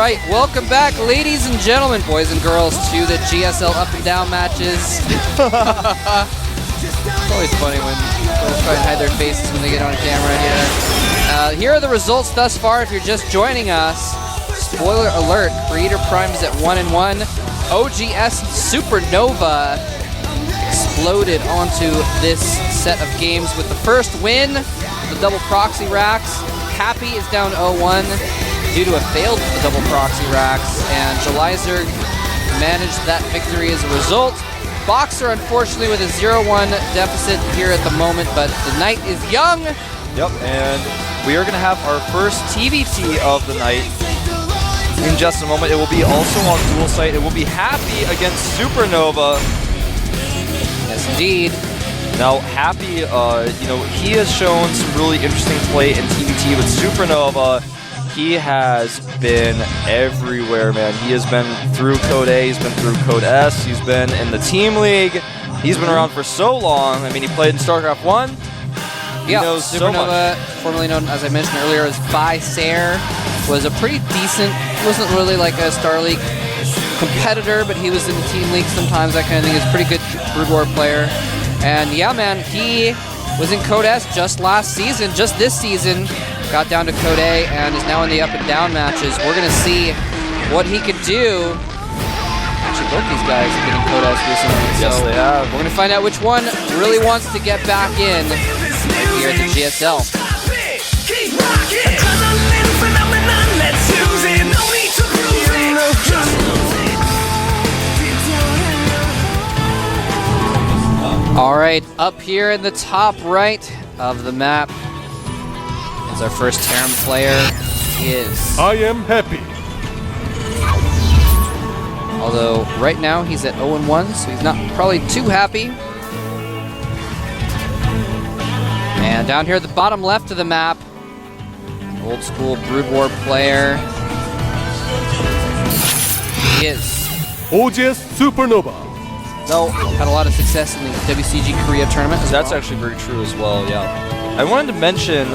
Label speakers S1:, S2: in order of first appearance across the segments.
S1: right, welcome back, ladies and gentlemen, boys and girls, to the GSL up and down matches. It's always funny when people try and hide their faces when they get on camera here. Here are the results thus far if you're just joining us. Spoiler alert, Creator Prime is at 1-1. OGS SuperNova exploded onto this set of games with the first win, the double proxy racks. Happy is down 0-1 due to a failed double proxy racks, and Jelizer managed that victory as a result. Boxer, unfortunately, with a 0-1 deficit here at the moment, but the night is young.
S2: Yep, and we are going to have our first TVT of the night in just a moment. It will be also on dual site. It will be Happy against SuperNova.
S1: Yes, indeed.
S2: Now, Happy, he has shown some really interesting play in TVT with SuperNova. He has been everywhere, man. He has been through Code A, he's been through Code S, he's been in the Team League. He's been around for so long. I mean, he played in StarCraft I. He knows so much.
S1: Formerly known, as I mentioned earlier, as Visair, was a pretty decent, wasn't really like a Star League competitor, but he was in the Team League sometimes, that kind of thing. He's a pretty good Brood War player. And yeah, man, he was in Code S just last season, just this season. Got down to Code A and is now in the up and down matches. We're going to see what he can do. Actually, both these guys have been in Code S recently.
S2: Yes, they have.
S1: We're going to find out which one really wants to get back in right here at the GSL. All right, up here in the top right of the map is our first Terran player. Is
S3: I am happy.
S1: Although right now he's at 0-1, so he's not probably too happy. And down here at the bottom left of the map, old school Brood War player is
S3: OGS SuperNova.
S1: No, had a lot of success in the WCG Korea tournament.
S2: That's actually very true as well, yeah. I wanted to mention,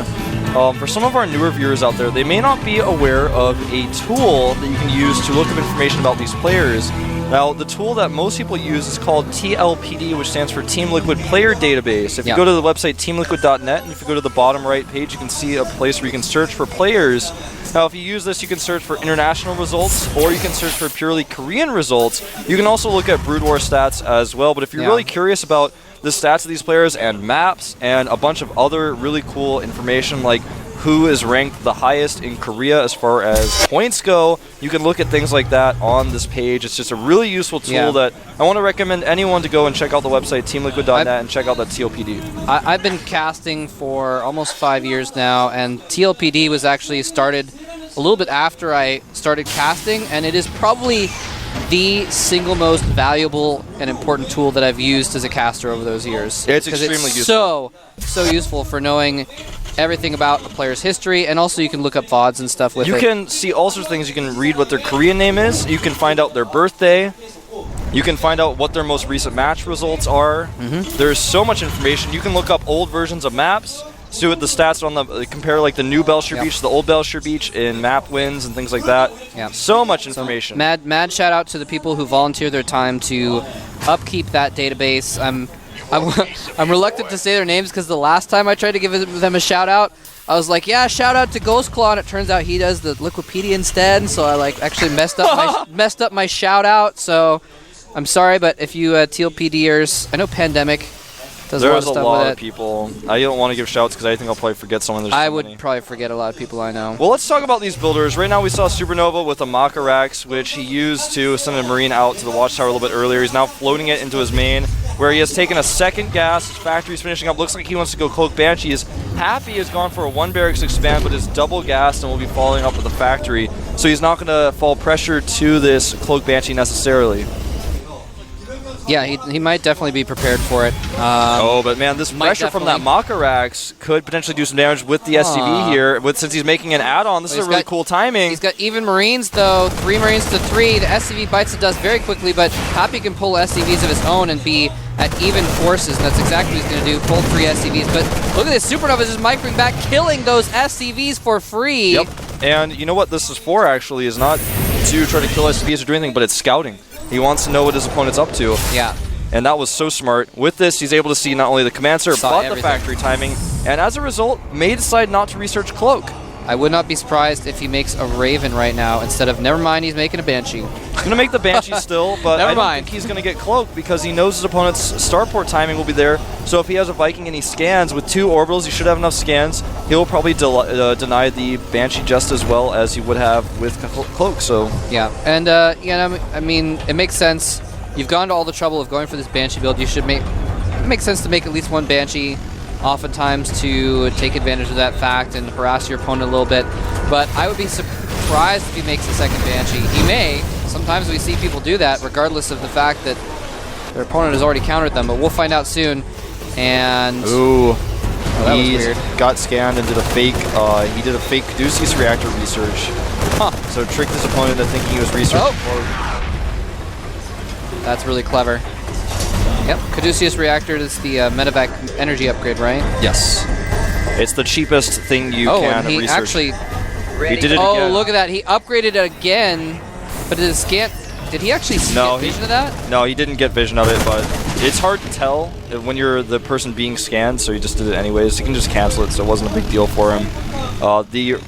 S2: for some of our newer viewers out there, they may not be aware of a tool that you can use to look up information about these players. Now, the tool that most people use is called TLPD, which stands for Team Liquid Player Database. If you go to the website teamliquid.net, and if you go to the bottom right page, you can see a place where you can search for players. Now, if you use this, you can search for international results, or you can search for purely Korean results. You can also look at Brood War stats as well, but if you're really curious about the stats of these players and maps and a bunch of other really cool information like who is ranked the highest in Korea as far as points go, you can look at things like that on this page. It's just a really useful tool that I want to recommend anyone to go and check out the website teamliquid.net and check out that TLPD.
S1: I've been casting for almost 5 years now, and TLPD was actually started a little bit after I started casting, and it is probably the single most valuable and important tool that I've used as a caster over those years.
S2: It's extremely useful.
S1: So useful for knowing everything about a player's history, and also you can look up VODs and stuff with it.
S2: You can see all sorts of things. You can read what their Korean name is. You can find out their birthday. You can find out what their most recent match results are. There's so much information. You can look up old versions of maps. See what the stats on the compare, like the new Belshire Beach to the old Belshire Beach in map wins and things like that. So much information.
S1: So mad shout out to the people who volunteer their time to upkeep that database. I'm reluctant to say their names because the last time I tried to give them a shout out, I was like, yeah, shout out to Ghostclaw, and it turns out he does the Liquipedia instead. So I actually messed up my shout out. So I'm sorry, but if you TLPDers, I know Pandemic.
S2: There's a lot of people. I don't want to give shouts because I think I'll probably forget someone.
S1: I would probably forget a lot of people I know.
S2: Well, let's talk about these builders. Right now we saw SuperNova with a Makarax, which he used to send a Marine out to the Watchtower a little bit earlier. He's now floating it into his main, where he has taken a second gas. His factory's finishing up. Looks like he wants to go Cloak Banshee. His Happy has gone for a 1 barracks expand, but is double gassed and will be following up with the factory. So he's not going to fall pressure to this Cloak Banshee necessarily.
S1: Yeah, he might definitely be prepared for it.
S2: But man, this pressure from that Makarax could potentially do some damage with the SCV here. Since he's making an add-on, this is a really cool timing.
S1: He's got even Marines, though. 3 Marines to 3. The SCV bites the dust very quickly, but Happy can pull SCVs of his own and be at even forces, and that's exactly what he's going to do, pull 3 SCVs. But look at this, SuperNova is just microing back, killing those SCVs for free.
S2: Yep, and you know what this is for, actually, is not to try to kill SCVs or do anything, but it's scouting. He wants to know what his opponent's up to.
S1: Yeah.
S2: And that was so smart. With this, he's able to see not only the command center, but
S1: everything.
S2: the factory timing. And as a result, may decide not to research Cloak.
S1: I would not be surprised if he makes a Raven right now instead of, never mind, he's making a Banshee.
S2: He's going to make the Banshee still, but I don't think he's going to get Cloak because he knows his opponent's starport timing will be there. So if he has a Viking and he scans with 2 orbitals, he should have enough scans. He'll probably deny the Banshee just as well as he would have with Cloak. So
S1: yeah, and I mean, it makes sense. You've gone to all the trouble of going for this Banshee build. You should it makes sense to make at least 1 Banshee, oftentimes to take advantage of that fact and harass your opponent a little bit. But I would be surprised if he makes a 2nd Banshee. He may. Sometimes we see people do that, regardless of the fact that their opponent has already countered them. But we'll find out soon. And
S2: ooh,
S1: that was weird.
S2: Got scanned and did a fake. He did a fake Caduceus reactor research.
S1: Huh.
S2: So tricked his opponent into thinking he was researching.
S1: That's really clever. Yep, Caduceus reactor is the medevac energy upgrade, right?
S2: Yes. It's the cheapest thing you can
S1: and he
S2: research.
S1: actually...
S2: He did it
S1: oh,
S2: again.
S1: Look at that. He upgraded it again, but did he actually get vision of that?
S2: No, he didn't get vision of it, but it's hard to tell when you're the person being scanned, so he just did it anyways. He can just cancel it, so it wasn't a big deal for him. The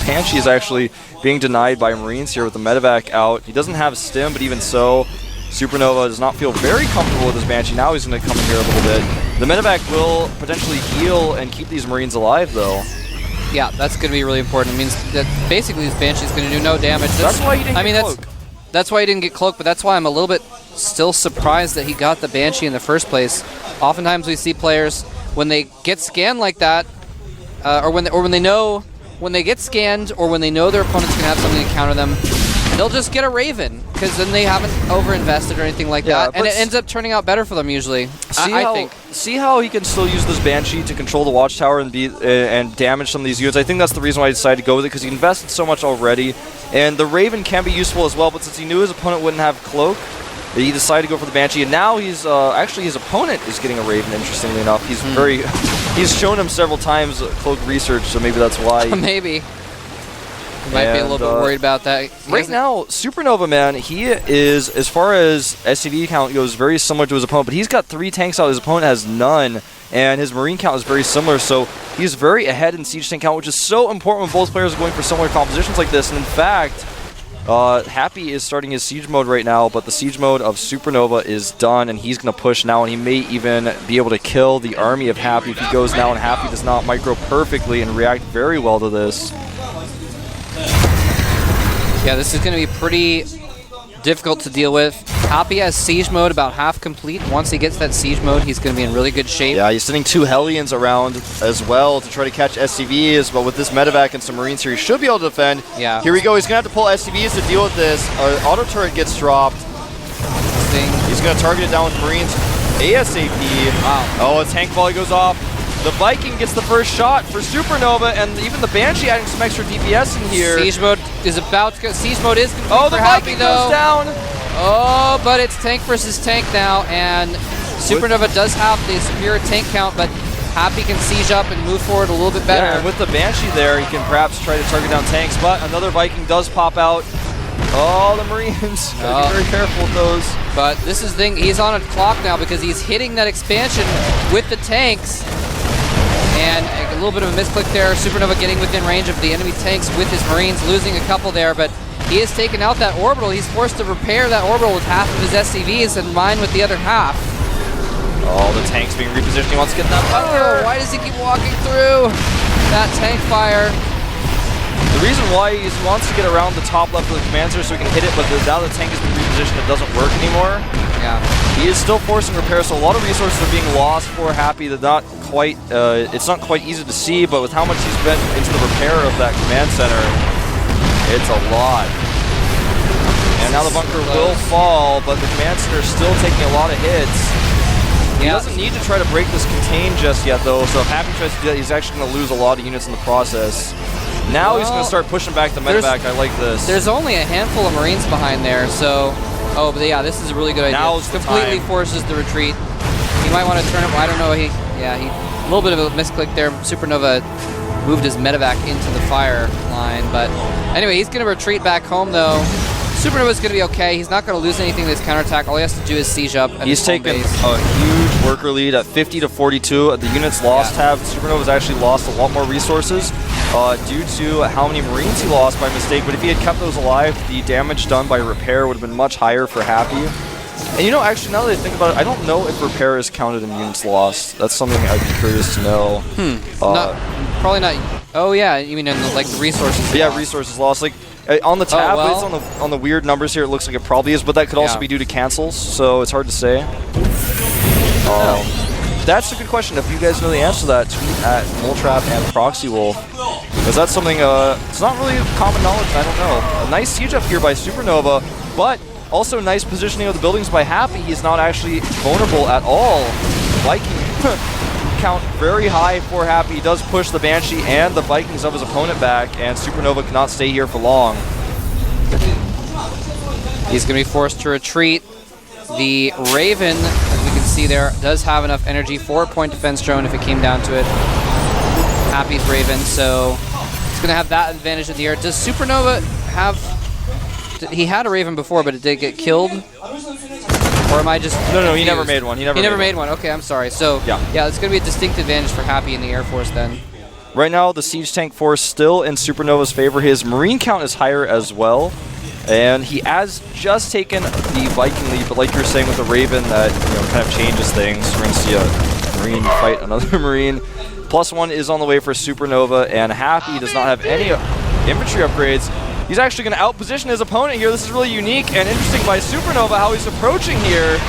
S2: Banshee is actually being denied by Marines here with the medevac out. He doesn't have stim, but even so, SuperNova does not feel very comfortable with his Banshee. Now he's going to come in here a little bit. The medevac will potentially heal and keep these Marines alive, though.
S1: Yeah, that's going to be really important. It means that basically this Banshee is going to do no damage.
S2: That's why he didn't get Cloak.
S1: That's why he didn't get Cloak, but that's why I'm a little bit still surprised that he got the Banshee in the first place. Oftentimes we see players, when they get scanned like that, or when they get scanned, or when they know their opponent's going to have something to counter them, they'll just get a Raven, because then they haven't over-invested or anything like that, and it ends up turning out better for them usually, I think.
S2: See how he can still use this Banshee to control the Watchtower and damage some of these units? I think that's the reason why he decided to go with it, because he invested so much already, and the Raven can be useful as well, but since he knew his opponent wouldn't have Cloak, he decided to go for the Banshee, and now he's actually his opponent is getting a Raven, interestingly enough. He's he's shown him several times Cloak research, so maybe that's why.
S1: Maybe. He might be a little bit worried about that.
S2: Right now, SuperNova, man, he is, as far as SCV count goes, very similar to his opponent, but he's got 3 tanks out. His opponent has none, and his Marine count is very similar, so he's very ahead in siege tank count, which is so important when both players are going for similar compositions like this. And in fact, Happy is starting his siege mode right now, but the siege mode of SuperNova is done, and he's going to push now, and he may even be able to kill the army of Happy if he goes now, and Happy does not micro perfectly and react very well to this.
S1: Yeah, this is going to be pretty difficult to deal with. Happy has siege mode about half complete. Once he gets that siege mode, he's going to be in really good shape.
S2: Yeah, he's sending 2 Hellions around as well to try to catch SCVs, but with this medevac and some Marines here, he should be able to defend.
S1: Yeah.
S2: Here we go. He's going to have to pull SCVs to deal with this. Auto turret gets dropped. He's going to target it down with Marines ASAP.
S1: Wow.
S2: Oh, a tank volley goes off. The Viking gets the first shot for SuperNova, and even the Banshee adding some extra DPS in here.
S1: Siege mode is about to go. Siege mode is complete.
S2: Oh, the Viking goes down.
S1: Oh, but it's tank versus tank now, and SuperNova does have the superior tank count, but Happy can siege up and move forward a little bit better.
S2: Yeah, and with the Banshee there, he can perhaps try to target down tanks, but another Viking does pop out. Oh, the Marines. Gotta be very careful with those.
S1: But this is the thing, he's on a clock now because he's hitting that expansion with the tanks. And a little bit of a misclick there. SuperNova getting within range of the enemy tanks with his Marines, losing a couple there, but he has taken out that orbital. He's forced to repair that orbital with half of his SCVs and mine with the other half.
S2: Oh, the tank's being repositioned. He wants to get that bunker.
S1: Why does he keep walking through that tank fire?
S2: The reason why he wants to get around the top left of the command center so he can hit it, but now the tank has been repositioned, it doesn't work anymore.
S1: Yeah.
S2: He is still forcing repairs, so a lot of resources are being lost for Happy. That not quite, it's not quite easy to see, but with how much he's spent into the repair of that command center, it's a lot. And now the bunker will fall, but the command center is still taking a lot of hits. He doesn't need to try to break this contain just yet, though, so if Happy tries to do that, he's actually going to lose a lot of units in the process. Now he's going to start pushing back the medevac. I like this.
S1: There's only a handful of Marines behind there, so... Oh, but yeah, this is a really good idea.
S2: Now's the
S1: completely
S2: time.
S1: Forces the retreat. He might want to turn it. I don't know. A little bit of a misclick there. SuperNova moved his medevac into the fire line. But anyway, he's going to retreat back home, though. SuperNova's going to be okay. He's not going to lose anything this counterattack. All he has to do is siege up.
S2: He's taken a huge worker lead at 50 to 42. The units lost have SuperNova's actually lost a lot more resources due to how many Marines he lost by mistake. But if he had kept those alive, the damage done by repair would have been much higher for Happy. And you know, actually, now that I think about it, I don't know if repair is counted in units lost. That's something I'd be curious to know.
S1: Probably not. Oh yeah, you mean in the, like the resources?
S2: Yeah,
S1: lost.
S2: resources lost. Like on the tab, it's on the weird numbers here. It looks like it probably is, but that could also be due to cancels. So it's hard to say. That's a good question. If you guys know the answer to that, tweet at Moltrap and ProxyWolf. Because that's something, it's not really common knowledge, I don't know. A nice siege up here by SuperNova, but also nice positioning of the buildings by Happy. He's not actually vulnerable at all. Viking count very high for Happy. He does push the Banshee and the Vikings of his opponent back, and SuperNova cannot stay here for long.
S1: He's going to be forced to retreat. The Raven, as we can see there, does have enough energy for a point defense drone if it came down to it. Happy's Raven, so he's going to have that advantage in the air. Does SuperNova have... He had a Raven before, but it did get killed? Or am I just...
S2: No, he never made one. He never made
S1: one. Okay, I'm sorry. So, yeah, it's going to be a distinct advantage for Happy in the Air Force then.
S2: Right now, the Siege Tank Force still in SuperNova's favor. His Marine count is higher as well. And he has just taken the Viking lead, but like you were saying with the Raven, that kind of changes things. We're going to see a Marine fight another Marine. +1 is on the way for SuperNova, and Happy does not have any infantry upgrades. He's actually going to outposition his opponent here. This is really unique and interesting by SuperNova, how he's approaching here.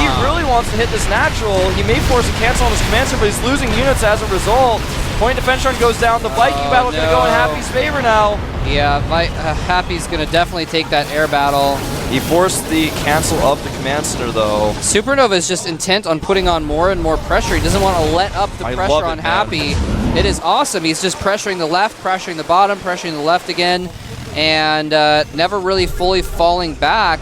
S2: He really wants to hit this natural. He may force a cancel on his command center, but he's losing units as a result. Point defense run goes down. The Viking battle going to go in Happy's favor now.
S1: Yeah, Happy's going to definitely take that air battle.
S2: He forced the cancel of the command center, though.
S1: SuperNova is just intent on putting on more and more pressure. He doesn't want to let up the pressure on Happy. It is awesome. He's just pressuring the left, pressuring the bottom, pressuring the left again, and never really fully falling back.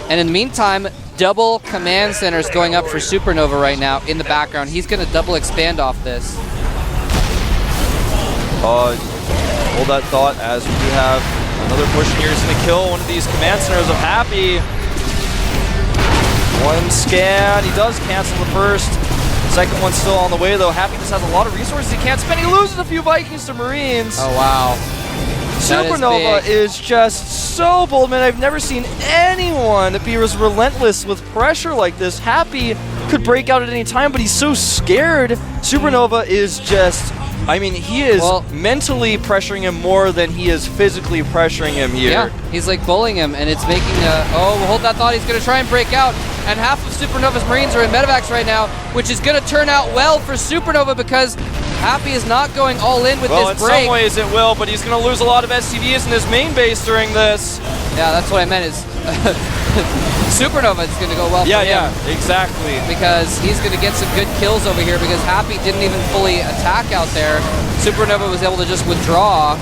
S1: And in the meantime, double command centers going up for SuperNova right now in the background. He's going to double expand off this.
S2: Hold that thought as we do have another push here. He's going to kill one of these command centers of Happy. One scan. He does cancel the first. Second one's still on the way, though. Happy just has a lot of resources he can't spend. He loses a few Vikings to Marines.
S1: Oh, wow.
S2: SuperNova is just so bold, man. I've never seen anyone be as relentless with pressure like this. Happy could break out at any time, but he's so scared. SuperNova is just... I mean, he is mentally pressuring him more than he is physically pressuring him here.
S1: Yeah, he's like bullying him, and it's making hold that thought. He's going to try and break out, and half of SuperNova's Marines are in medevacs right now, which is going to turn out well for SuperNova because Happy is not going all in with this break.
S2: Well, in some ways it will, but he's going to lose a lot of SCVs in his main base during this.
S1: Yeah, that's what I meant is SuperNova is going to go well for him.
S2: Yeah, exactly.
S1: Because he's going to get some good kills over here because Happy didn't even fully attack out there. SuperNova was able to just withdraw.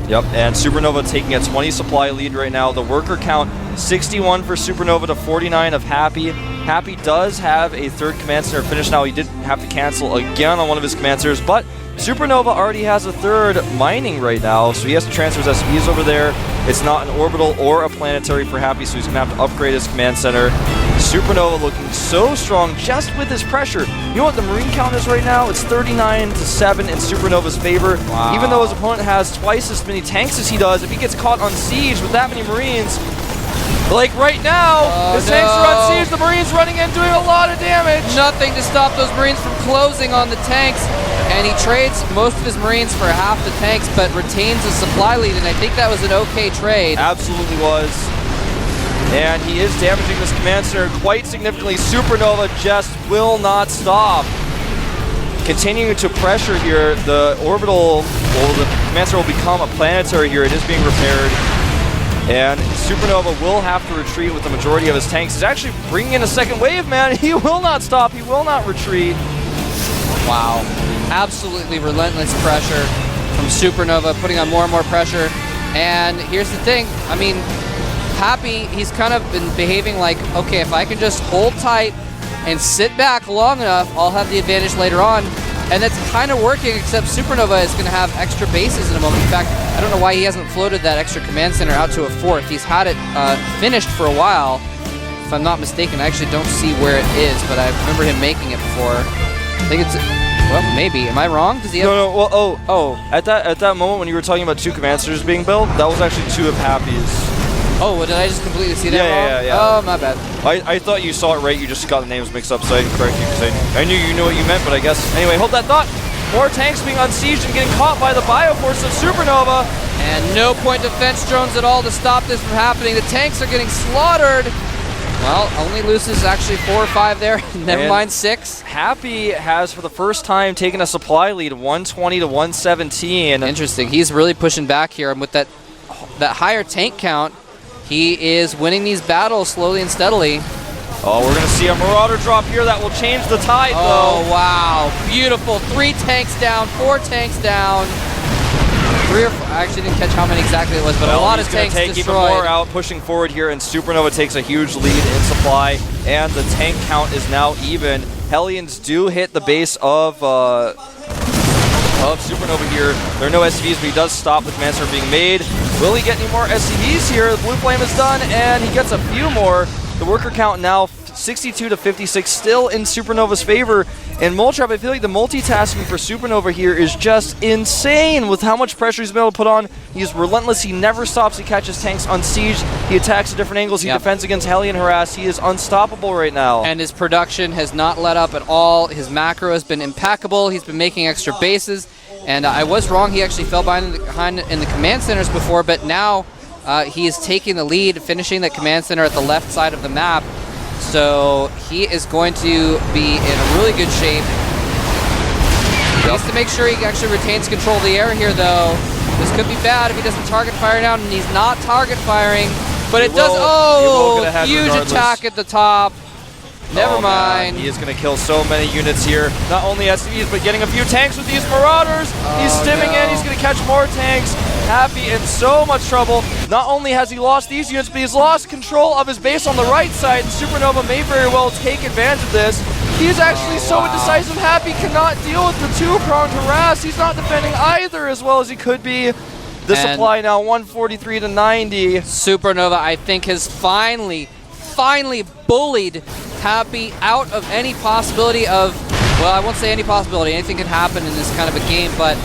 S2: Yep, and SuperNova taking a 20 supply lead right now. The worker count, 61 for SuperNova to 49 of Happy. Happy does have a third command center finish now. He did have to cancel again on one of his command centers, but SuperNova already has a third mining right now, so he has to transfer his SCVs over there. It's not an orbital or a planetary for Happy, so he's going to have to upgrade his command center. SuperNova looking so strong just with his pressure. You know what the Marine count is right now? It's 39-7 in SuperNova's favor.
S1: Wow.
S2: Even though his opponent has twice as many tanks as he does, if he gets caught on siege with that many Marines, like right now, his tanks are on siege, the Marines running in doing a lot of damage.
S1: Nothing to stop those Marines from closing on the tanks. And he trades most of his Marines for half the tanks, but retains a supply lead, and I think that was an okay trade.
S2: Absolutely was. And he is damaging this command center quite significantly. SuperNova just will not stop. Continuing to pressure here, the orbital, the command center will become a planetary here. It is being repaired. And SuperNova will have to retreat with the majority of his tanks. He's actually bringing in a second wave, man. He will not stop. He will not retreat.
S1: Wow. Absolutely relentless pressure from SuperNova, putting on more and more pressure. And here's the thing. I mean, Happy, he's kind of been behaving like, okay, if I can just hold tight and sit back long enough, I'll have the advantage later on. And that's kind of working, except SuperNova is going to have extra bases in a moment. In fact, I don't know why he hasn't floated that extra command center out to a 4th. He's had it finished for a while. If I'm not mistaken, I actually don't see where it is, but I remember him making it before. I think it's, well, maybe. Am I wrong? Does he have...
S2: No, well, At that moment when you were talking about 2 command centers being built, that was actually 2 of Happy's.
S1: Oh, well, did I just completely see that wrong?
S2: Yeah.
S1: Oh, my bad.
S2: I thought you saw it right. You just got the names mixed up, so I didn't correct you because I knew you knew what you meant, but I guess... Anyway, hold that thought. More tanks being unsieged and getting caught by the Bioforce of SuperNova.
S1: And no point defense drones at all to stop this from happening. The tanks are getting slaughtered. Well, only loses actually 4 or 5 there. Never mind 6.
S2: Happy has, for the first time, taken a supply lead, 120 to 117.
S1: Interesting. He's really pushing back here, and with that higher tank count, he is winning these battles slowly and steadily.
S2: Oh, we're going to see a Marauder drop here that will change the tide, though.
S1: Oh, wow. Beautiful. 3 tanks down, 4 tanks down. 3 or 4. I actually didn't catch how many exactly it was, but a lot of tanks destroyed.
S2: He's going to take even more out, pushing forward here, and SuperNova takes a huge lead in supply, and the tank count is now even. Hellions do hit the base of SuperNova here. There are no SCVs, but he does stop the command center being made. Will he get any more SCVs here? The blue flame is done, and he gets a few more. The worker count now 62 to 56, still in SuperNova's favor. And Moltrap, I feel like the multitasking for SuperNova here is just insane with how much pressure he's been able to put on. He's relentless. He never stops. He catches tanks unsieged. He attacks at different angles. He defends against Hellion harass. He is unstoppable right now.
S1: And his production has not let up at all. His macro has been impeccable. He's been making extra bases. And I was wrong. He actually fell behind in the command centers before, but now he is taking the lead, finishing that command center at the left side of the map. So he is going to be in really good shape. He needs to make sure he actually retains control of the air here, though. This could be bad if he doesn't target fire now, and he's not target firing. But it does. Oh, huge attack at the top. Never mind.
S2: Man. He is going to kill so many units here. Not only SCVs, but getting a few tanks with these Marauders. He's stimming in. He's going to catch more tanks. Happy in so much trouble. Not only has he lost these units, but he's lost control of his base on the right side. And SuperNova may very well take advantage of this. He's actually so indecisive. Happy cannot deal with the 2-pronged harass. He's not defending either as well as he could be. The supply now 143 to 90.
S1: SuperNova, I think, has finally bullied Happy out of any possibility of, well, I won't say any possibility. Anything can happen in this kind of a game, but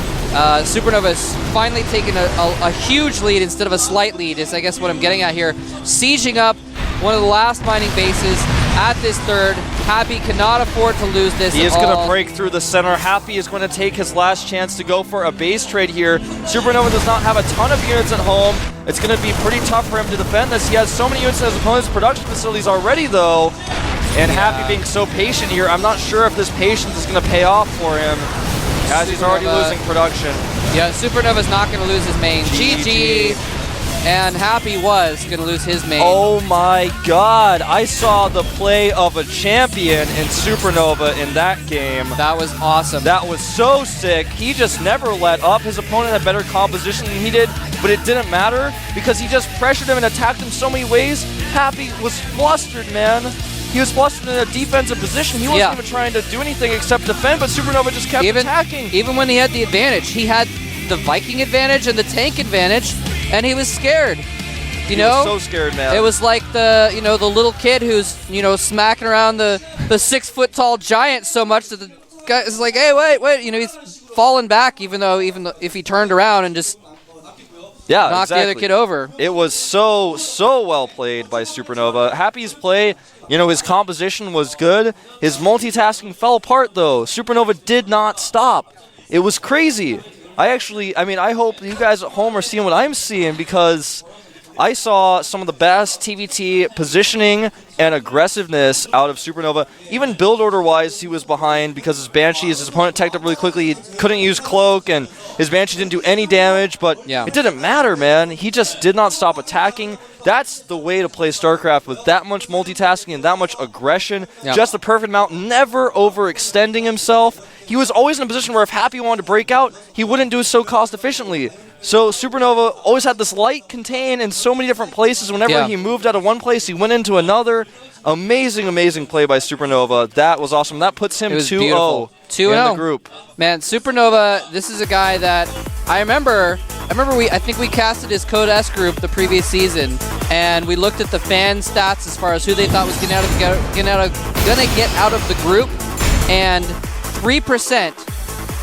S1: SuperNova has finally taken a huge lead instead of a slight lead, is I guess what I'm getting at here. Sieging up one of the last mining bases at this 3rd. Happy cannot afford to lose this.
S2: He is going to break through the center. Happy is going to take his last chance to go for a base trade here. SuperNova does not have a ton of units at home. It's going to be pretty tough for him to defend this. He has so many units at his opponent's production facilities already, though. And Happy being so patient here, I'm not sure if this patience is going to pay off for him, as he's already losing production.
S1: Yeah, SuperNova's not going to lose his main. GG. And Happy was going to lose his main.
S2: Oh my god, I saw the play of a champion in SuperNova in that game.
S1: That was awesome.
S2: That was so sick. He just never let up. His opponent had better composition than he did, but it didn't matter because he just pressured him and attacked him so many ways. Happy was flustered, man. He was flustered in a defensive position. He wasn't even trying to do anything except defend, but SuperNova just kept attacking.
S1: Even when he had the advantage, he had the Viking advantage and the tank advantage, and he was scared.
S2: He was so scared, man.
S1: It was like the the little kid who's smacking around the 6-foot-tall giant so much that the guy is like, hey, wait, he's falling back, even though if he turned around and just knocked the other kid over.
S2: It was so well played by SuperNova. Happy's play, his composition was good. His multitasking fell apart, though. SuperNova did not stop. It was crazy. I hope you guys at home are seeing what I'm seeing, because I saw some of the best TVT positioning and aggressiveness out of SuperNova. Even build order-wise, he was behind because his opponent teched up really quickly. He couldn't use Cloak, and his Banshee didn't do any damage, but it didn't matter, man. He just did not stop attacking. That's the way to play StarCraft, with that much multitasking and that much aggression. Just the perfect amount, never overextending himself. He was always in a position where if Happy wanted to break out, he wouldn't do it so cost efficiently. So SuperNova always had this light contain in so many different places. Whenever he moved out of one place, he went into another. Amazing play by SuperNova. That was awesome. That puts him 2-0 in the group.
S1: Man, SuperNova, this is a guy that I remember I think we casted his Code S group the previous season, and we looked at the fan stats as far as who they thought was gonna get out of the group, and 3%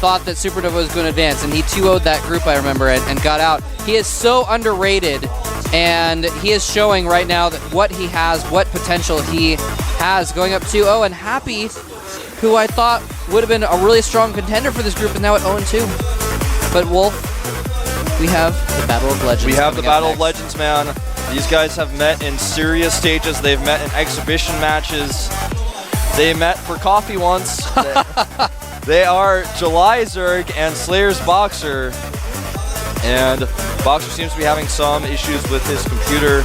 S1: thought that SuperNova was going to advance, and he 2-0'd that group, I remember, and got out. He is so underrated, and he is showing right now that what he has, what potential he has, going up 2-0, and Happy, who I thought would have been a really strong contender for this group, and now at 0-2. But Wolf, we have the Battle of Legends.
S2: We have the Battle of Legends, man. These guys have met in serious stages. They've met in exhibition matches. They met for coffee once. They are July Zerg and Slayer's Boxer. And Boxer seems to be having some issues with his computer.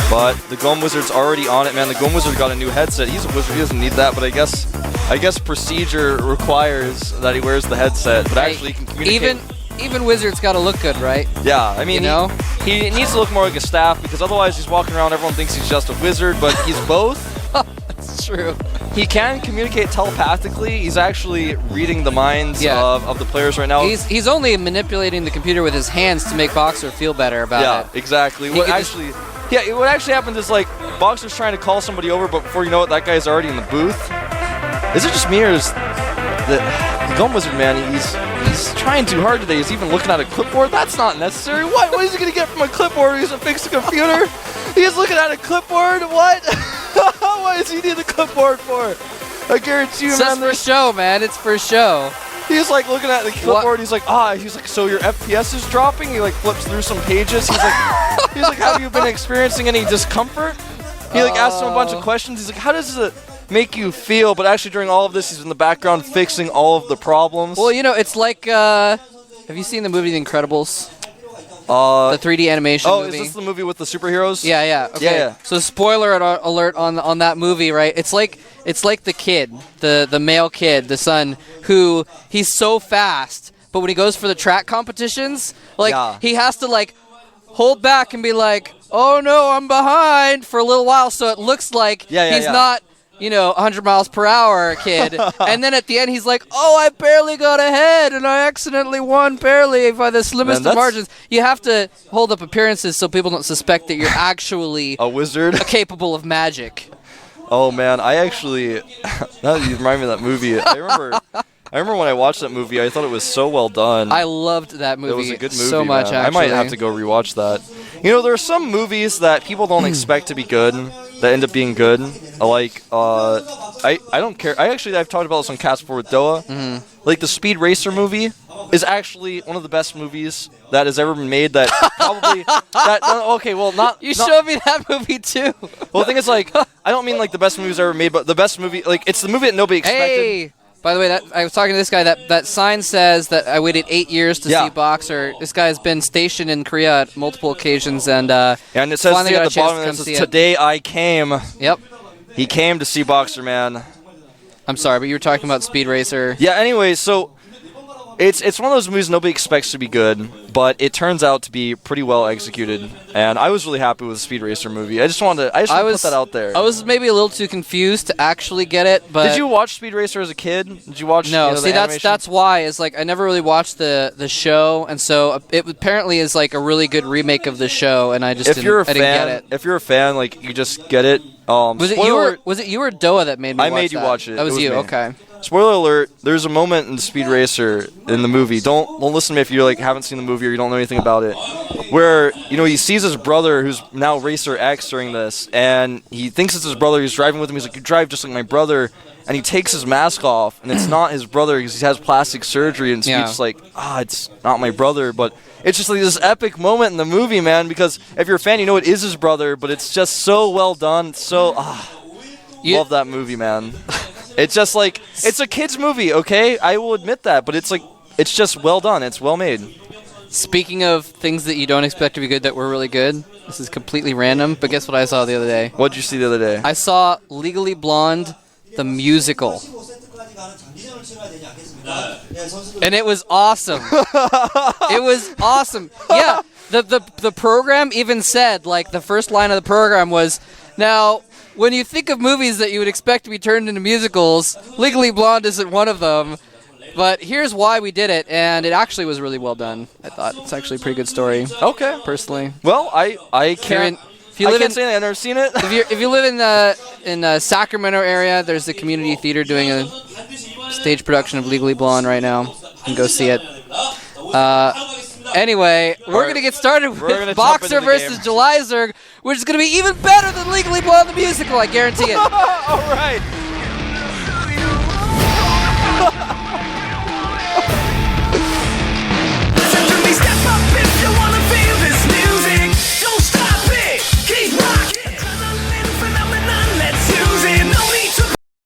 S2: But the Gom Wizard's already on it, man. The Gom Wizard got a new headset. He's a wizard, he doesn't need that, but I guess procedure requires that he wears the headset. But actually he can communicate.
S1: Even Wizards gotta look good, right?
S2: Yeah, I mean, he needs to look more like a staff, because otherwise he's walking around, everyone thinks he's just a wizard, but he's both.
S1: That's true.
S2: He can communicate telepathically. He's actually reading the minds of the players right now.
S1: He's only manipulating the computer with his hands to make Boxer feel better about it.
S2: Yeah, exactly. What actually happens is, like, Boxer's trying to call somebody over, but before you know it, that guy's already in the booth. Is it just me, or is the Gom Wizard, man, he's trying too hard today. He's even looking at a clipboard. That's not necessary. What is he going to get from a clipboard? He's going to fix the computer? He's looking at a clipboard? What? What does he need the clipboard for? I guarantee you, man.
S1: It's for show, man. It's for show.
S2: He's like looking at the clipboard. He's like, so your FPS is dropping? He like flips through some pages. He's like, have you been experiencing any discomfort? He like asks him a bunch of questions. He's like, how does it make you feel? But actually, during all of this, he's in the background fixing all of the problems.
S1: Well, it's like, have you seen the movie The Incredibles? The 3D animation movie.
S2: Oh, is this the movie with the superheroes?
S1: Yeah. Okay.
S2: Yeah.
S1: So spoiler alert on that movie, right? It's like the kid, the male kid, the son, who he's so fast, but when he goes for the track competitions, he has to like hold back and be like, oh no, I'm behind for a little while, so it looks like he's not 100 miles per hour kid. And then at the end, he's like, oh, I barely got ahead, and I accidentally won barely by the slimmest of margins. You have to hold up appearances so people don't suspect that you're actually
S2: a wizard,
S1: capable of magic.
S2: Oh, man, I actually, now that you remind me of that movie, I remember when I watched that movie, I thought it was so well done.
S1: I loved that movie.
S2: It was a good movie,
S1: so much,
S2: man.
S1: actually.
S2: I might have to go rewatch that. There are some movies that people don't expect to be good that end up being good. Like, I don't care. I've talked about this on Cast 4 with Doa.
S1: Mm-hmm.
S2: Like, the Speed Racer movie is actually one of the best movies that has ever been made. That probably showed
S1: me that movie too.
S2: Well, the thing is, like, I don't mean like the best movies ever made, but the best movie, like, it's the movie that nobody expected.
S1: Hey, by the way, I was talking to this guy. That sign says that I waited 8 years to see Boxer. This guy has been stationed in Korea at multiple occasions, and
S2: it says at the bottom, it says, "Today I came."
S1: Yep.
S2: He came to see Boxer, man.
S1: I'm sorry, but you were talking about Speed Racer.
S2: Yeah. Anyway, so. It's one of those movies nobody expects to be good, but it turns out to be pretty well executed, and I was really happy with the Speed Racer movie. I just wanted to put that out there.
S1: I was maybe a little too confused to actually get it, but
S2: did you watch Speed Racer as a kid? Did you watch?
S1: No, see that's why is like I never really watched the show, and so it apparently is like a really good remake of the show, and I just didn't get it.
S2: If you're a fan, like you just get it.
S1: Was it you or Doa that made me watch that? I made
S2: you watch it.
S1: That was you,
S2: me.
S1: okay.
S2: Spoiler alert, there's a moment in Speed Racer in the movie. Don't listen to me if you like haven't seen the movie or you don't know anything about it. Where, he sees his brother who's now Racer X during this, and he thinks it's his brother. He's driving with him. He's like, you drive just like my brother. And he takes his mask off, and it's not his brother because he has plastic surgery, and Speed's just like, it's not my brother. But it's just like this epic moment in the movie, man, because if you're a fan, you know it is his brother, but it's just so well done. So, love that movie, man. It's just like, it's a kid's movie, okay? I will admit that, but it's like, it's just well done. It's well made.
S1: Speaking of things that you don't expect to be good that were really good, this is completely random, but guess what I saw the other day?
S2: What did you see the other day?
S1: I saw Legally Blonde, the musical. And it was awesome. It was awesome. Yeah, the program even said, like, the first line of the program was, now, when you think of movies that you would expect to be turned into musicals, Legally Blonde isn't one of them. But here's why we did it, and it actually was really well done. I thought it's actually a pretty good story.
S2: Okay.
S1: Personally.
S2: Well, I can't.
S1: If you live
S2: can't say that I've never seen it.
S1: if you live in the Sacramento area, there's the community theater doing a stage production of Legally Blonde right now. You can go see it. Anyway, we're going to get started with Boxer versus Jelizerg, which is going to be even better than Legally Blonde the musical, I guarantee it.
S2: All right.